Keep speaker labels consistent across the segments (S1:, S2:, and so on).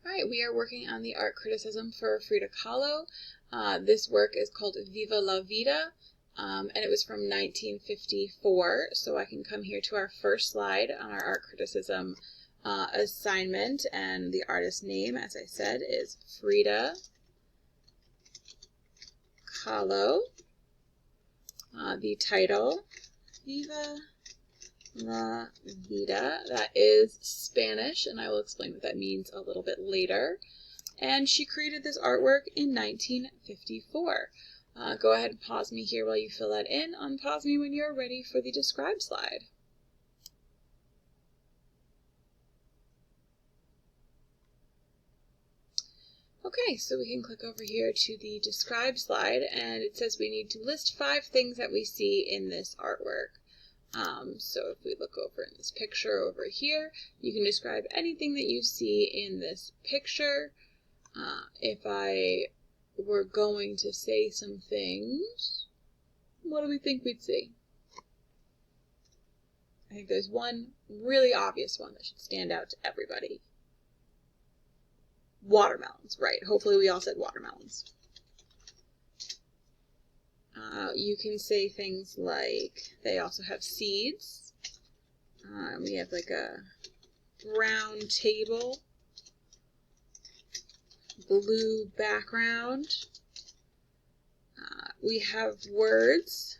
S1: All right, we are working on the art criticism for Frida Kahlo. This work is called Viva la Vida, and it was from 1954. So I can come here to our first slide on our art criticism assignment, and the artist's name, as I said, is Frida Kahlo. The title, Viva la Vida, that is Spanish, and I will explain what that means a little bit later. And she created this artwork in 1954. Go ahead and pause me here while you fill that in. Unpause me when you're ready for the describe slide. Okay, so we can click over here to the describe slide, and it says we need to list 5 things that we see in this artwork. So if we look over in this picture over here, you can describe anything that you see in this picture. If I were going to say some things, what do we think we'd see? I think there's one really obvious one that should stand out to everybody. Watermelons, right. Hopefully we all said watermelons. You can say things like they also have seeds. We have like a brown table, blue background. We have words.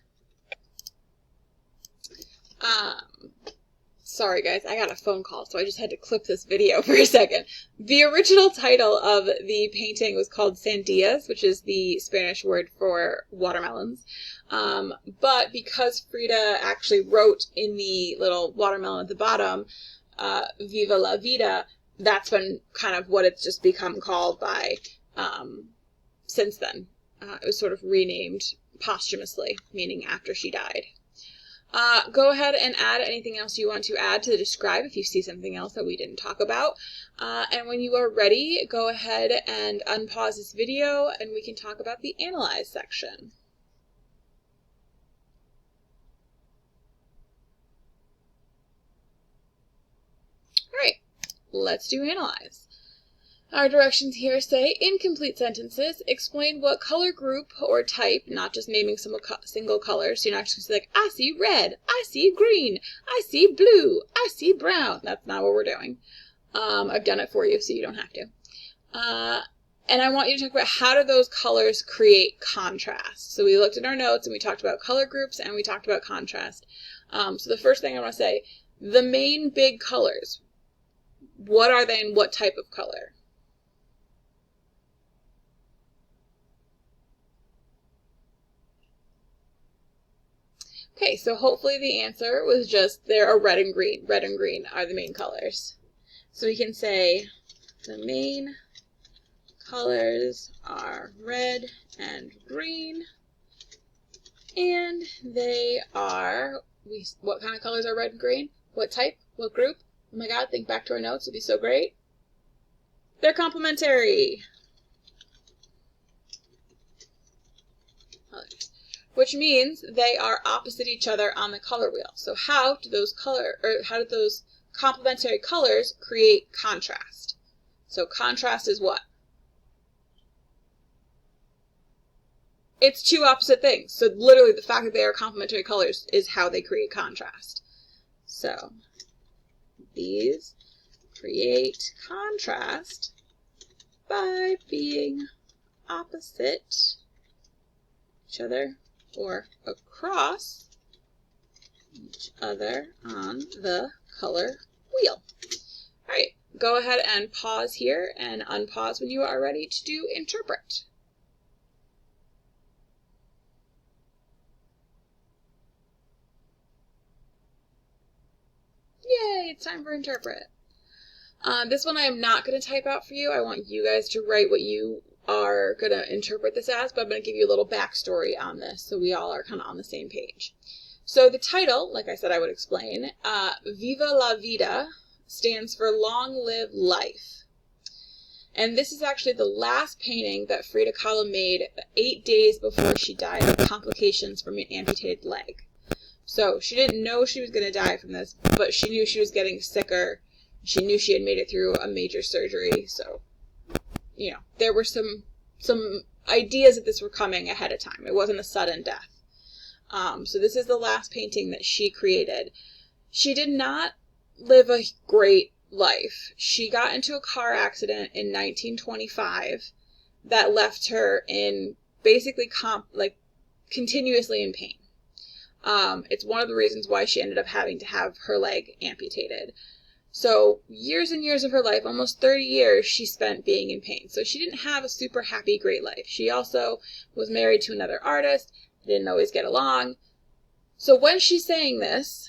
S1: Sorry guys, I got a phone call, so I just had to clip this video for a second. The original title of the painting was called Sandías, which is the Spanish word for watermelons. But because Frida actually wrote in the little watermelon at the bottom, Viva la Vida, that's been kind of what it's just become called by since then. It was sort of renamed posthumously, meaning after she died. Go ahead and add anything else you want to add to the describe if you see something else that we didn't talk about. And when you are ready, go ahead and unpause this video and we can talk about the analyze section. All right, let's do analyze. Our directions here say, in complete sentences, explain what color group or type, not just naming some single color, so you're not just going to say like, I see red, I see green, I see blue, I see brown. That's not what we're doing. I've done it for you, so you don't have to. And I want you to talk about how do those colors create contrast. So we looked at our notes and we talked about color groups and we talked about contrast. So the first thing I want to say, the main big colors, what are they and what type of color? Okay, so hopefully the answer was just there are red and green. Red and green are the main colors. So we can say the main colors are red and green, and they are, what kind of colors are red and green? What type? What group? Oh my god, think back to our notes, it'd be so great. They're complementary. Which means they are opposite each other on the color wheel. So how do those complementary colors create contrast? So contrast is what? It's two opposite things. So literally the fact that they are complementary colors is how they create contrast. So these create contrast by being opposite each other or across each other on the color wheel. All right, go ahead and pause here and unpause when you are ready to do interpret. Yay, it's time for interpret. This one I am not going to type out for you. I want you guys to write what you are going to interpret this as, but I'm going to give you a little backstory on this so we all are kind of on the same page. So the title, like I said I would explain, Viva la Vida stands for long live life. And this is actually the last painting that Frida Kahlo made 8 days before she died of complications from an amputated leg. So she didn't know she was going to die from this, but she knew she was getting sicker. She knew she had made it through a major surgery, so there were some ideas that this were coming ahead of time. It wasn't a sudden death. So this is the last painting that she created. She did not live a great life. She got into a car accident in 1925 that left her in basically continuously in pain. It's one of the reasons why she ended up having to have her leg amputated. So years and years of her life, almost 30 years, she spent being in pain. So she didn't have a super happy, great life. She also was married to another artist. They didn't always get along. So when she's saying this,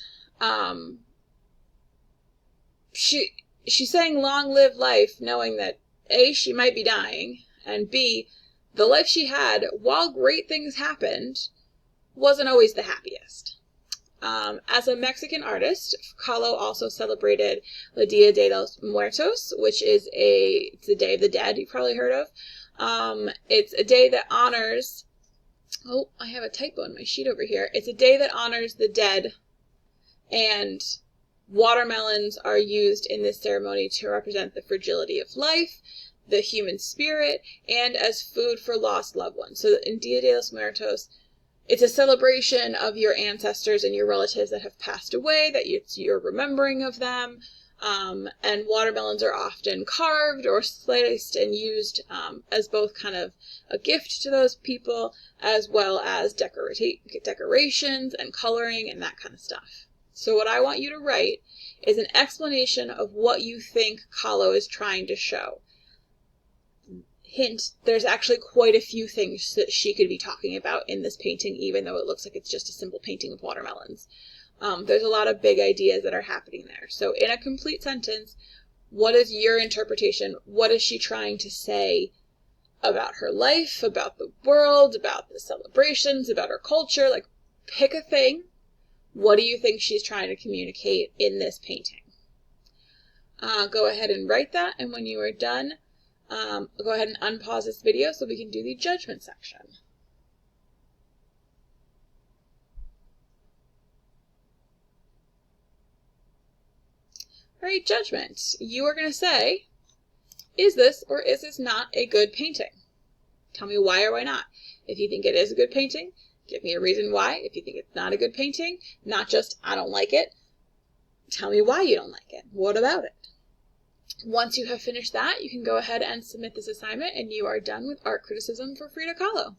S1: she's saying long live life, knowing that A, she might be dying, and B, the life she had, while great things happened, wasn't always the happiest. As a Mexican artist, Kahlo also celebrated El Dia de los Muertos, which is it's the Day of the Dead, you've probably heard of. It's a day that honors, oh, I have a typo in my sheet over here. It's a day that honors the dead, and watermelons are used in this ceremony to represent the fragility of life, the human spirit, and as food for lost loved ones. So in Dia de los Muertos, it's a celebration of your ancestors and your relatives that have passed away, that you're remembering of them. And watermelons are often carved or sliced and used as both kind of a gift to those people, as well as decorations and coloring and that kind of stuff. So what I want you to write is an explanation of what you think Kahlo is trying to show. Hint, there's actually quite a few things that she could be talking about in this painting, even though it looks like it's just a simple painting of watermelons. There's a lot of big ideas that are happening there. So in a complete sentence, what is your interpretation? What is she trying to say about her life, about the world, about the celebrations, about her culture? Like, pick a thing. What do you think she's trying to communicate in this painting? Go ahead and write that, and when you are done, go ahead and unpause this video so we can do the judgment section. All right, judgment. You are going to say, is this or is this not a good painting? Tell me why or why not. If you think it is a good painting, give me a reason why. If you think it's not a good painting, not just, I don't like it, tell me why you don't like it. What about it? Once you have finished that, you can go ahead and submit this assignment, and you are done with art criticism for Frida Kahlo.